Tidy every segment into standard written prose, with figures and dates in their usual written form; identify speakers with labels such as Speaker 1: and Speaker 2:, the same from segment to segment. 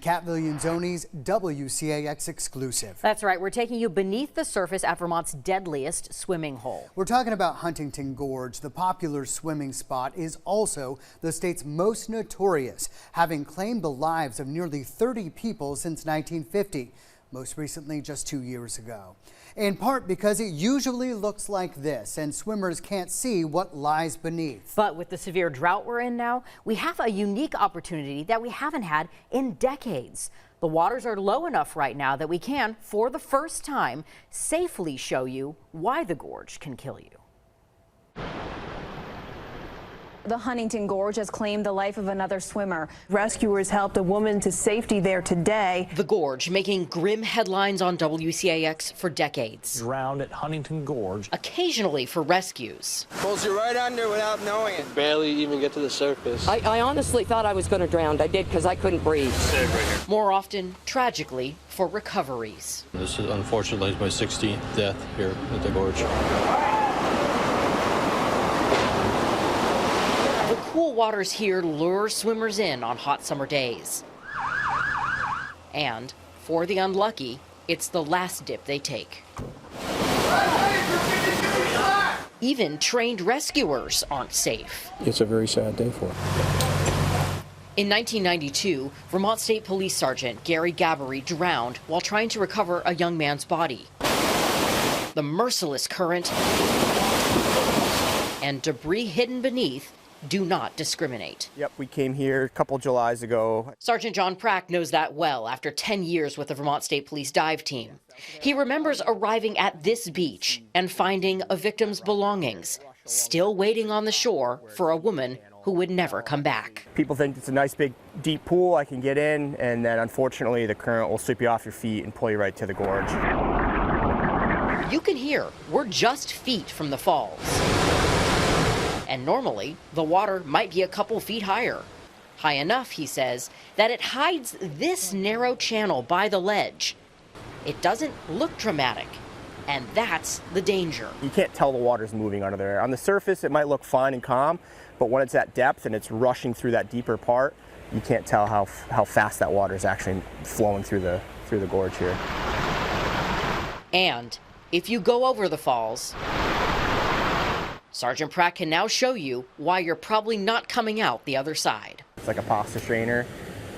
Speaker 1: Kat Viglianzoni's WCAX exclusive.
Speaker 2: That's right. We're taking you beneath the surface at Vermont's deadliest swimming hole.
Speaker 1: We're talking about Huntington Gorge. The popular swimming spot is also the state's most notorious, having claimed the lives of nearly 30 people since 1950. Most recently just 2 years ago. In part because it usually looks like this and swimmers can't see what lies beneath.
Speaker 2: But with the severe drought we're in now, we have a unique opportunity that we haven't had in decades. The waters are low enough right now that we can, for the first time, safely show you why the gorge can kill you.
Speaker 3: The Huntington Gorge has claimed the life of another swimmer.
Speaker 4: Rescuers helped a woman to safety there today.
Speaker 2: The gorge making grim headlines on WCAX for decades.
Speaker 5: Drowned at Huntington Gorge.
Speaker 2: Occasionally for rescues.
Speaker 6: Pulls you right under without knowing it.
Speaker 7: Barely even get to the surface.
Speaker 8: I honestly thought I was going to drown. I did because I couldn't breathe.
Speaker 2: More often, tragically, for recoveries.
Speaker 7: This is unfortunately my 16th death here at the gorge.
Speaker 2: The cool waters here lure swimmers in on hot summer days. And for the unlucky, it's the last dip they take. Even trained rescuers aren't safe.
Speaker 7: It's a very sad day for them.
Speaker 2: In 1992, Vermont State Police Sergeant Gary Gabbery drowned while trying to recover a young man's body. The merciless current and debris hidden beneath do not discriminate.
Speaker 6: Yep, we came here a couple Julys ago.
Speaker 2: Sergeant John Prack knows that well after 10 years with the Vermont State Police dive team. He remembers arriving at this beach and finding a victim's belongings still waiting on the shore for a woman who would never come back.
Speaker 6: People think it's a nice big deep pool I can get in, and then unfortunately the current will sweep you off your feet and pull you right to the gorge.
Speaker 2: You can hear we're just feet from the falls. And normally, the water might be a couple feet higher. High enough, he says, that it hides this narrow channel by the ledge. It doesn't look dramatic, and that's the danger.
Speaker 6: You can't tell the water's moving under there. On the surface, it might look fine and calm, but when it's at depth and it's rushing through that deeper part, you can't tell how fast that water is actually flowing through the gorge here.
Speaker 2: And if you go over the falls, Sergeant Pratt can now show you why you're probably not coming out the other side.
Speaker 6: It's like a pasta strainer.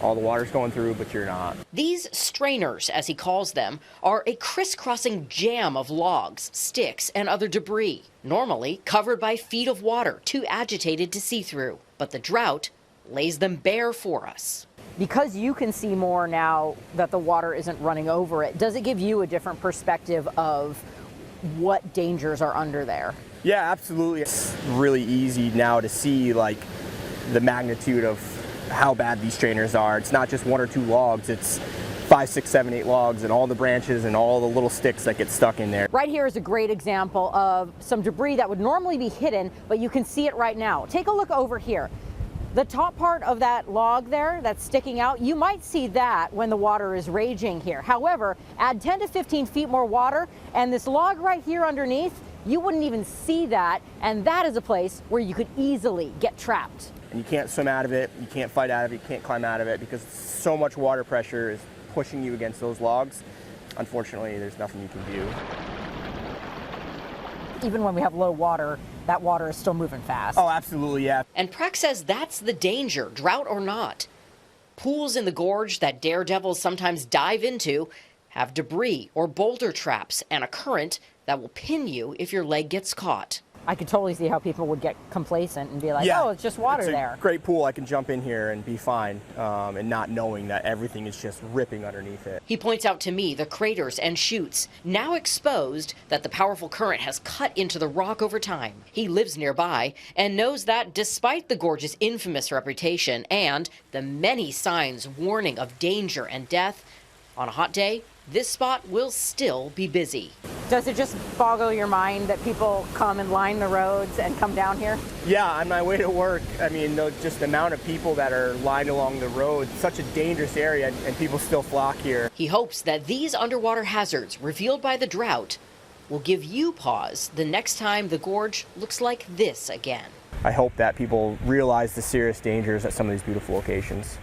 Speaker 6: All the water's going through, but you're not.
Speaker 2: These strainers, as he calls them, are a crisscrossing jam of logs, sticks, and other debris, normally covered by feet of water, too agitated to see through. But the drought lays them bare for us. Because you can see more now that the water isn't running over it, does it give you a different perspective of what dangers are under there?
Speaker 6: Yeah, absolutely. It's really easy now to see like the magnitude of how bad these strainers are. It's not just 1 or 2 logs, it's 5, 6, 7, 8 logs and all the branches and all the little sticks that get stuck in there.
Speaker 2: Right here is a great example of some debris that would normally be hidden, but you can see it right now. Take a look over here. The top part of that log there that's sticking out, you might see that when the water is raging here. However, add 10 to 15 feet more water and this log right here underneath, you wouldn't even see that, and that is a place where you could easily get trapped.
Speaker 6: And you can't swim out of it, you can't fight out of it, you can't climb out of it because so much water pressure is pushing you against those logs. Unfortunately, there's nothing you can do.
Speaker 2: Even when we have low water, that water is still moving fast.
Speaker 6: Oh, absolutely, yeah.
Speaker 2: And Prack says that's the danger, drought or not. Pools in the gorge that daredevils sometimes dive into have debris or boulder traps and a current that will pin you if your leg gets caught. I could totally see how people would get complacent and be like,
Speaker 6: yeah,
Speaker 2: oh, it's just water there.
Speaker 6: Great pool, I can jump in here and be fine, and not knowing that everything is just ripping underneath it.
Speaker 2: He points out to me the craters and chutes, now exposed, that the powerful current has cut into the rock over time. He lives nearby and knows that despite the gorge's infamous reputation and the many signs warning of danger and death, on a hot day, this spot will still be busy. Does it just boggle your mind that people come and line the roads and come down here?
Speaker 6: Yeah, on my way to work, I mean, just the amount of people that are lined along the road, such a dangerous area, and people still flock here.
Speaker 2: He hopes that these underwater hazards revealed by the drought will give you pause the next time the gorge looks like this again.
Speaker 6: I hope that people realize the serious dangers at some of these beautiful locations.